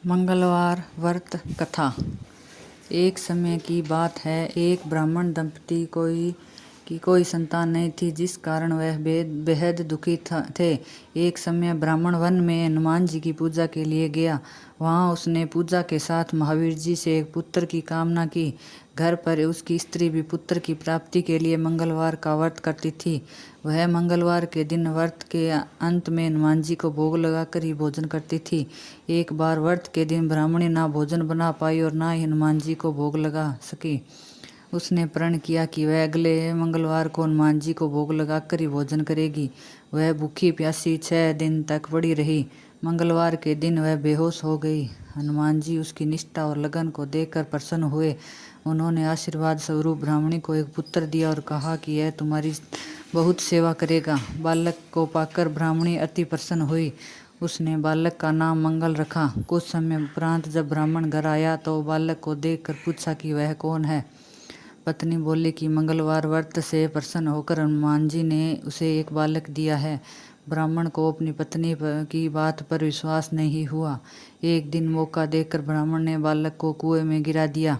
मंगलवार व्रत कथा। एक समय की बात है, एक ब्राह्मण दंपति की कोई संतान नहीं थी, जिस कारण वह बेहद दुखी थे। एक समय ब्राह्मण वन में हनुमान जी की पूजा के लिए गया। वहां उसने पूजा के साथ महावीर जी से एक पुत्र की कामना की। घर पर उसकी स्त्री भी पुत्र की प्राप्ति के लिए मंगलवार का व्रत करती थी। वह मंगलवार के दिन व्रत के अंत में हनुमान जी को भोग लगाकर ही भोजन करती थी। एक बार व्रत के दिन ब्राह्मणी ना भोजन बना पाई और ना ही हनुमान जी को भोग लगा सकी। उसने प्रण किया कि वह अगले मंगलवार को हनुमान जी को भोग लगाकर ही भोजन करेगी। वह भूखी प्यासी 6 दिन तक पड़ी रही। मंगलवार के दिन वह बेहोश हो गई। हनुमान जी उसकी निष्ठा और लगन को देखकर प्रसन्न हुए। उन्होंने आशीर्वाद स्वरूप ब्राह्मणी को एक पुत्र दिया और कहा कि यह तुम्हारी बहुत सेवा करेगा। बालक को पाकर ब्राह्मणी अति प्रसन्न हुई। उसने बालक का नाम मंगल रखा। कुछ समय उपरांत जब ब्राह्मण घर आया तो बालक को देखकर पूछा कि वह कौन है। पत्नी बोली कि मंगलवार व्रत से प्रसन्न होकर हनुमान जी ने उसे एक बालक दिया है। ब्राह्मण को अपनी पत्नी की बात पर विश्वास नहीं हुआ। एक दिन मौका देखकर ब्राह्मण ने बालक को कुएं में गिरा दिया।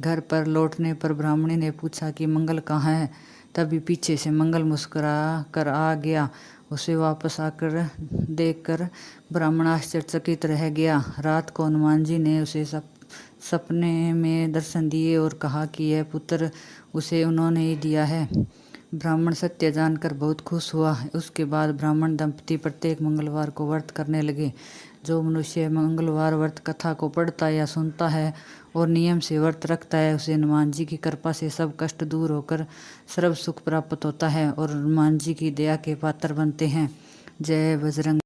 घर पर लौटने पर ब्राह्मणी ने पूछा कि मंगल कहाँ है। तभी पीछे से मंगल मुस्कुरा कर आ गया। उसे वापस आकर देखकर ब्राह्मण आश्चर्यचकित रह गया। रात को हनुमान जी ने उसे सपने में दर्शन दिए और कहा कि यह पुत्र उसे उन्होंने ही दिया है। ब्राह्मण सत्य जानकर बहुत खुश हुआ। उसके बाद ब्राह्मण दंपति प्रत्येक मंगलवार को व्रत करने लगे। जो मनुष्य मंगलवार व्रत कथा को पढ़ता या सुनता है और नियम से व्रत रखता है, उसे हनुमान जी की कृपा से सब कष्ट दूर होकर सर्व सुख प्राप्त होता है और हनुमान जी की दया के पात्र बनते हैं। जय बजरंग।